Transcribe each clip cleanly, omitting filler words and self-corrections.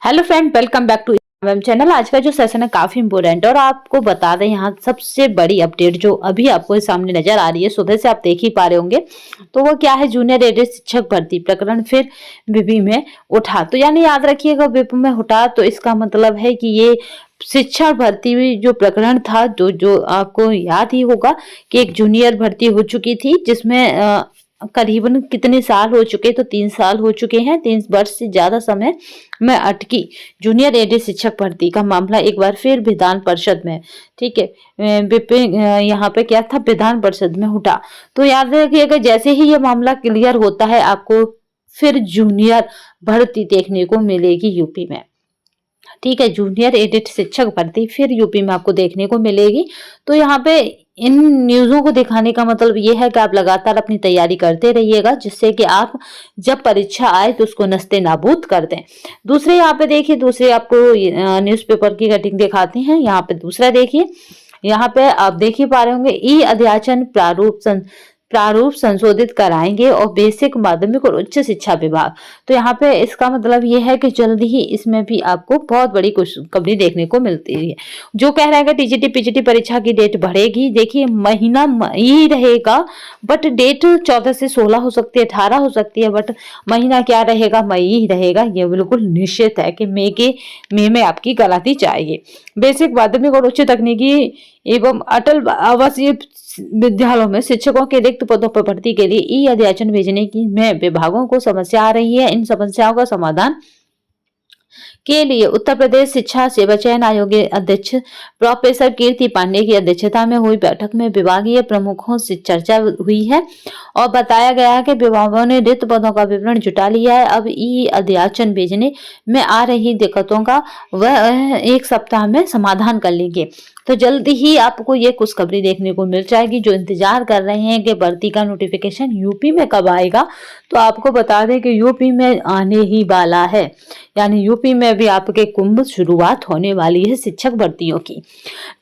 Hello friend, welcome back to my channel. आज का जो सेशन है काफी इंपोर्टेंट है और आपको बता दें यहाँ सबसे बड़ी अपडेट जो अभी आपको सामने नजर आ रही है, सुबह से आप देख ही पा रहे होंगे। तो वो क्या है, जूनियर एडेड शिक्षक भर्ती प्रकरण फिर विपी में उठा। तो यानी याद रखिएगा, विपी में उठा तो इसका मतलब है कि ये शिक्षक भर्ती जो प्रकरण था, जो जो आपको याद ही होगा कि एक जूनियर भर्ती हो चुकी थी, जिसमें करीबन कितने साल हो चुके, तो 3 साल हो चुके हैं। 3 वर्ष से ज्यादा समय में अटकी जूनियर एडेड शिक्षक भर्ती का मामला एक बार फिर विधान परिषद में, ठीक है, यहाँ पे क्या था, विधान परिषद में उठा। तो याद रखिएगा, जैसे ही ये मामला क्लियर होता है, आपको फिर जूनियर भर्ती देखने को मिलेगी यूपी में। ठीक है, जूनियर एडेड शिक्षक भर्ती फिर यूपी में आपको देखने को मिलेगी। तो यहाँ पे इन न्यूज़ों को दिखाने का मतलब ये है कि आप लगातार अपनी तैयारी करते रहिएगा, जिससे कि आप जब परीक्षा आए तो उसको नस्ते नाबूद कर दें। दूसरे यहाँ पे देखिए, दूसरे आपको न्यूज़पेपर की कटिंग दिखाते हैं। यहाँ पे दूसरा देखिए, यहाँ पे आप देख ही पा रहे होंगे, ई अध्याचन प्रारूप संशोधित कराएंगे और बेसिक माध्यमिक और उच्च शिक्षा विभाग। तो यहाँ पे इसका मतलब ये है कि जल्दी ही इसमें भी आपको बहुत बड़ी खुशखबरी देखने को मिलती है। जो कह रहा है कि टीजीटी पीजीटी परीक्षा की डेट बढ़ेगी, देखिए महीना मई रहेगा, बट डेट 14 से 16 हो सकती है, 18 हो सकती है, बट महीना क्या रहेगा, मई ही रहेगा। ये बिल्कुल निश्चित है कि मई में आपकी कराती जाएगी। बेसिक माध्यमिक और उच्च तकनीकी एवं अटल आवासीय विद्यालयों में शिक्षकों के रिक्त पदों पर भर्ती के लिए ई अध्याचन भेजने की में विभागों को समस्या आ रही है। इन समस्याओं का समाधान के लिए उत्तर प्रदेश शिक्षा सेवा चयन आयोग के अध्यक्ष प्रोफेसर कीर्ति पांडे की अध्यक्षता में हुई बैठक में विभागीय प्रमुखों से चर्चा हुई है और बताया गया है कि विभागों ने रिक्त पदों का विवरण जुटा लिया है। अब ई अध्याचन भेजने में आ रही दिक्कतों का वह 1 सप्ताह में समाधान कर लेंगे। तो जल्दी ही आपको ये खुशखबरी देखने को मिल जाएगी। जो इंतजार कर रहे हैं कि भर्ती का नोटिफिकेशन यूपी में कब आएगा, तो आपको बता दें कि यूपी में आने ही वाला है। यानी यूपी में भी आपके कुंभ शुरुआत होने वाली है शिक्षक भर्तियों की।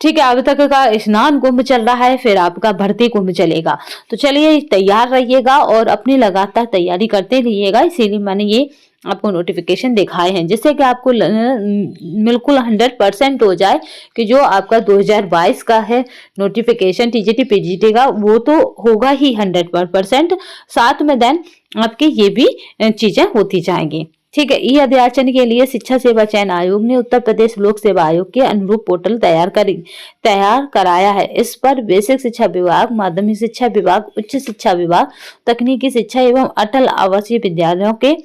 ठीक है, अब तक का स्नान कुंभ चल रहा है, फिर आपका भर्ती कुंभ चलेगा। तो चलिए तैयार रहिएगा और अपनी लगातार तैयारी करते रहिएगा। इसीलिए मैंने ये आपको नोटिफिकेशन दिखाए हैं, जिससे कि आपको बिल्कुल 100% हो जाए कि जो आपका 2022 का है नोटिफिकेशन टीजीटी पीजीटी का, वो तो होगा ही 100%। साथ में देन आपके ये भी चीजें होती जाएंगी। ठीक है, ई अध्याचन के लिए शिक्षा सेवा चयन आयोग ने उत्तर प्रदेश लोक सेवा आयोग के अनुरूप पोर्टल तैयार कराया है। इस पर बेसिक शिक्षा विभाग, माध्यमिक शिक्षा विभाग, उच्च शिक्षा विभाग, तकनीकी शिक्षा एवं अटल आवासीय विद्यालयों के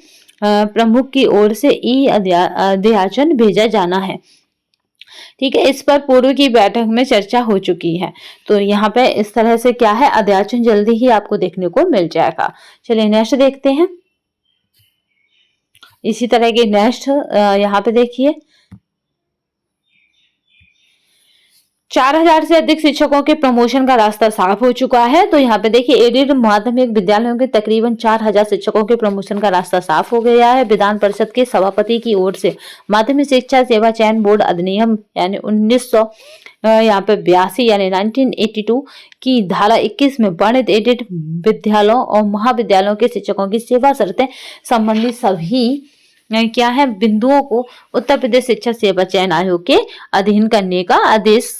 प्रमुख की ओर से ई अध्याचन भेजा जाना है। ठीक है, इस पर पूर्व की बैठक में चर्चा हो चुकी है। तो यहाँ पे इस तरह से क्या है, अध्याचन जल्दी ही आपको देखने को मिल जाएगा। चलिए नेक्स्ट देखते हैं। इसी तरह के नेक्स्ट यहाँ पे देखिए, 4000 से अधिक शिक्षकों के प्रमोशन का रास्ता साफ हो चुका है। तो यहाँ पे देखिए, एडेड माध्यमिक विद्यालयों के तकरीबन 4000 शिक्षकों के प्रमोशन का रास्ता साफ हो गया है। विधान परिषद के सभापति की ओर से माध्यमिक शिक्षा सेवा चयन बोर्ड अधिनियम यानी 1900 यहाँ पे 82 यानी 1982 की धारा 21 में वर्णित एडेड विद्यालयों और महाविद्यालयों के शिक्षकों की सेवा शर्तें संबंधी सभी क्या है बिंदुओं को उत्तर प्रदेश शिक्षा सेवा चयन आयोग के अधीन करने का आदेश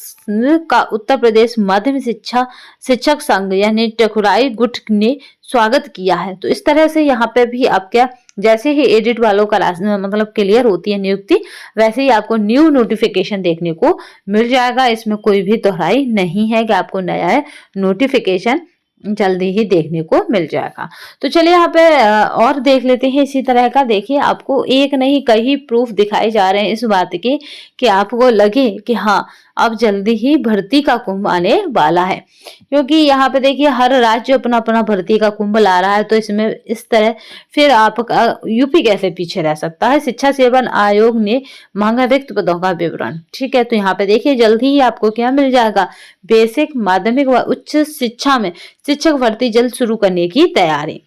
का उत्तर प्रदेश माध्यमिक शिक्षक संघ यानी टकुराई गुट ने स्वागत किया है। तो इस तरह से यहाँ पे भी आप क्या, जैसे ही एडिट वालों का मतलब क्लियर होती है नियुक्ति, वैसे ही आपको न्यू नोटिफिकेशन देखने को मिल जाएगा। इसमें कोई भी दोहराई नहीं है कि आपको नया नोटिफिकेशन जल्दी ही देखने को मिल जाएगा। तो चलिए यहाँ पे और देख लेते हैं इसी तरह का। देखिए, आपको एक नहीं कई प्रूफ दिखाए जा रहे हैं इस बात के कि आपको लगे कि हाँ अब जल्दी ही भर्ती का कुंभ आने वाला है। क्योंकि यहाँ पे देखिए, हर राज्य अपना अपना भर्ती का कुंभ ला रहा है। तो इसमें इस तरह फिर आपका यूपी कैसे पीछे रह सकता है। शिक्षा सेवा आयोग ने मांगा रिक्त पदों का विवरण। ठीक है, तो यहाँ पे देखिए जल्दी ही आपको क्या मिल जाएगा, बेसिक माध्यमिक व उच्च शिक्षा में शिक्षक भर्ती जल्द शुरू करने की तैयारी।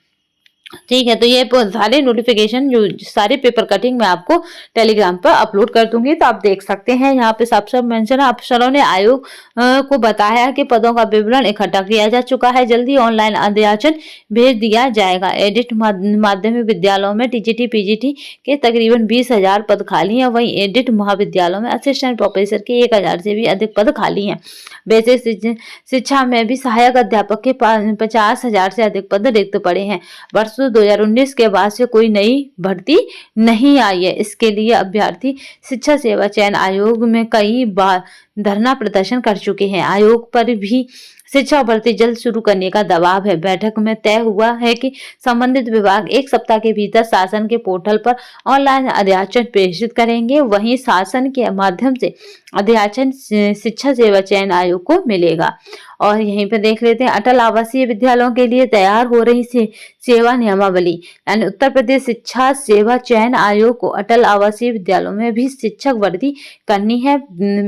ठीक है, तो ये सारे नोटिफिकेशन जो सारे पेपर कटिंग मैं आपको टेलीग्राम पर अपलोड कर दूंगी, तो आप देख सकते हैं। यहाँ पे साफ साफ मेंशन है, अफसरों ने आयोग को बताया कि पदों का विवरण इकट्ठा किया जा चुका है, जल्दी ऑनलाइन अध्याचन भेज दिया जाएगा। एडिट माध्यमिक विद्यालयों में टीजीटी पीजीटी के तकरीबन 20,000 पद खाली हैं, वहीं एडिट महाविद्यालयों में असिस्टेंट प्रोफेसर के 1,000 से भी अधिक पद खाली हैं। बेसिक शिक्षा में भी सहायक अध्यापक के 50,000 से अधिक पद रिक्त पड़े हैं। वर्ष 2019 के बाद से कोई नई भर्ती नहीं आई है। इसके लिए अभ्यर्थी शिक्षा सेवा चयन आयोग में कई बार धरना प्रदर्शन कर चुके हैं। आयोग पर भी शिक्षा भर्ती जल्द शुरू करने का दबाव है। बैठक में तय हुआ है कि संबंधित विभाग 1 सप्ताह के भीतर शासन के पोर्टल पर ऑनलाइन अध्याचन प्रेषित करेंगे। वहीं शासन के माध्यम से अध्याचन शिक्षा सेवा चयन आयोग को मिलेगा। और यहीं पे देख लेते हैं, अटल आवासीय विद्यालयों के लिए तैयार हो रही सेवा नियमावली। यानी उत्तर प्रदेश शिक्षा सेवा चयन आयोग को अटल आवासीय विद्यालयों में भी शिक्षक भर्ती करनी है।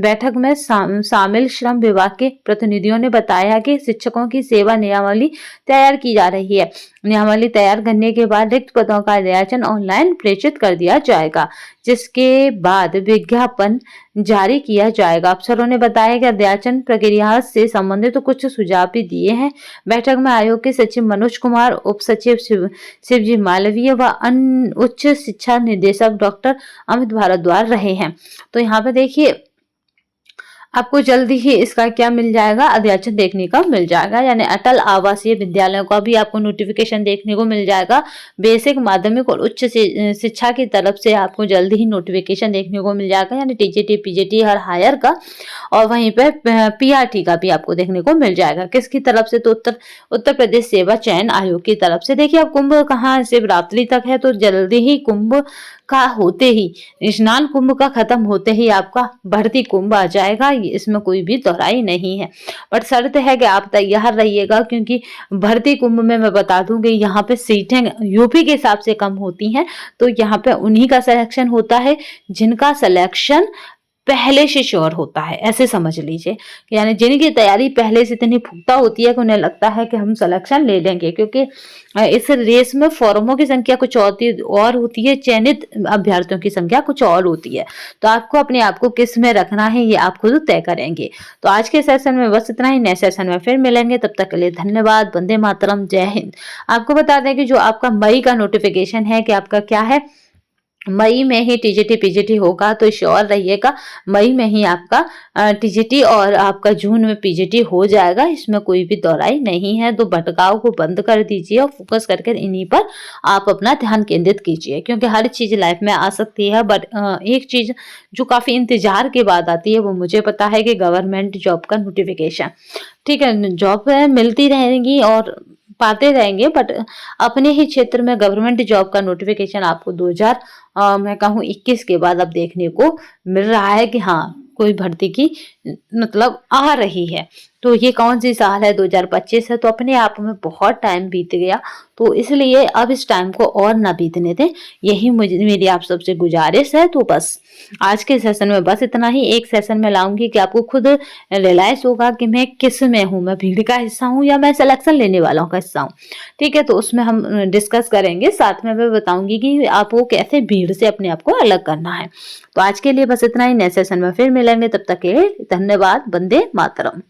बैठक में शामिल श्रम विभाग के प्रतिनिधियों ने बताया कि शिक्षकों की सेवा नियमावली तैयार की जा रही है। नियमावली तैयार करने के बाद रिक्त पदों का अध्याचन ऑनलाइन प्रेषित कर दिया जाएगा, जिसके बाद विज्ञापन जारी किया जाएगा। अफसरों ने बताया कि अध्याचन प्रक्रिया से संबंधित तो कुछ सुझाव भी दिए हैं। बैठक में आयोग के सचिव मनोज कुमार, उप सचिव शिवजी मालवीय व उच्च शिक्षा निदेशक डॉक्टर अमित भारद्वाज रहे हैं। तो यहाँ पे देखिए, आपको जल्दी ही इसका क्या मिल जाएगा, अध्याचन देखने का मिल जाएगा। यानी अटल आवासीय विद्यालयों का भी आपको नोटिफिकेशन देखने को मिल जाएगा। बेसिक, माध्यमिक और उच्च शिक्षा की तरफ से आपको जल्दी ही नोटिफिकेशन देखने को मिल जाएगा, यानी टीजीटी पीजीटी हर हायर का। और वहीं पे पीआरटी का भी आपको देखने को मिल जाएगा। किसकी तरफ से, तो उत्तर प्रदेश सेवा चयन आयोग की तरफ से। देखिए, अब कुंभ कहाँ शिवरात्रि तक है, तो जल्दी ही कुंभ का होते ही, स्नान कुंभ का खत्म होते ही आपका भर्ती कुंभ आ जाएगा। इसमें कोई भी दोहराई नहीं है, बट शर्त है कि आप तैयार रहिएगा, क्योंकि भर्ती कुंभ में मैं बता दूं कि यहाँ पे सीटें यूपी के हिसाब से कम होती हैं। तो यहाँ पे उन्हीं का सिलेक्शन होता है जिनका सिलेक्शन पहले से श्योर होता है, ऐसे समझ लीजिए। यानी जिनकी तैयारी पहले से इतनी पुख्ता होती है कि उन्हें लगता है कि हम सिलेक्शन ले लेंगे, क्योंकि इस रेस में फॉर्मों की संख्या कुछ और होती है, चयनित अभ्यर्थियों की संख्या कुछ और होती है। तो आपको अपने आप को किस में रखना है, ये आप खुद तय करेंगे। तो आज के सेशन में बस इतना ही। नए सेशन में फिर मिलेंगे, तब तक के लिए धन्यवाद। वंदे मातरम, जय हिंद। आपको बता दें कि जो आपका मई का नोटिफिकेशन है कि आपका क्या है, मई में ही टीजीटी पीजीटी होगा, तो श्योर रहिएगा मई में ही आपका टीजीटी और आपका जून में पीजीटी हो जाएगा। इसमें कोई भी दोहराई नहीं है। तो भटकाव को बंद कर दीजिए और फोकस करके इन्हीं पर आप अपना ध्यान केंद्रित कीजिए, क्योंकि हर चीज लाइफ में आ सकती है, बट एक चीज जो काफी इंतजार के बाद आती है, वो मुझे पता है कि गवर्नमेंट जॉब का नोटिफिकेशन। ठीक है, जॉब मिलती रहेगी और पाते रहेंगे, बट अपने ही क्षेत्र में गवर्नमेंट जॉब का नोटिफिकेशन आपको 2000 मैं कहूँ 21 के बाद अब देखने को मिल रहा है कि हाँ, कोई भर्ती की मतलब आ रही है। तो ये कौन सी साल है, 2025 है, तो अपने आप में बहुत टाइम बीत गया। तो इसलिए अब इस टाइम को और ना बीतने दें, यही मेरी आप सबसे गुजारिश है। तो बस आज के सेशन में बस इतना ही। एक सेशन में लाऊंगी कि आपको खुद रियलाइज होगा कि मैं किस में हूँ, मैं भीड़ का हिस्सा हूँ या मैं सिलेक्शन लेने वालों का हिस्सा हूँ। ठीक है, तो उसमें हम डिस्कस करेंगे। साथ में मैं बताऊंगी कि आपको कैसे भीड़ से अपने आप को अलग करना है। तो आज के लिए बस इतना ही। नए सेशन में फिर मिलेंगे, तब तक के लिए धन्यवाद। वंदे मातरम।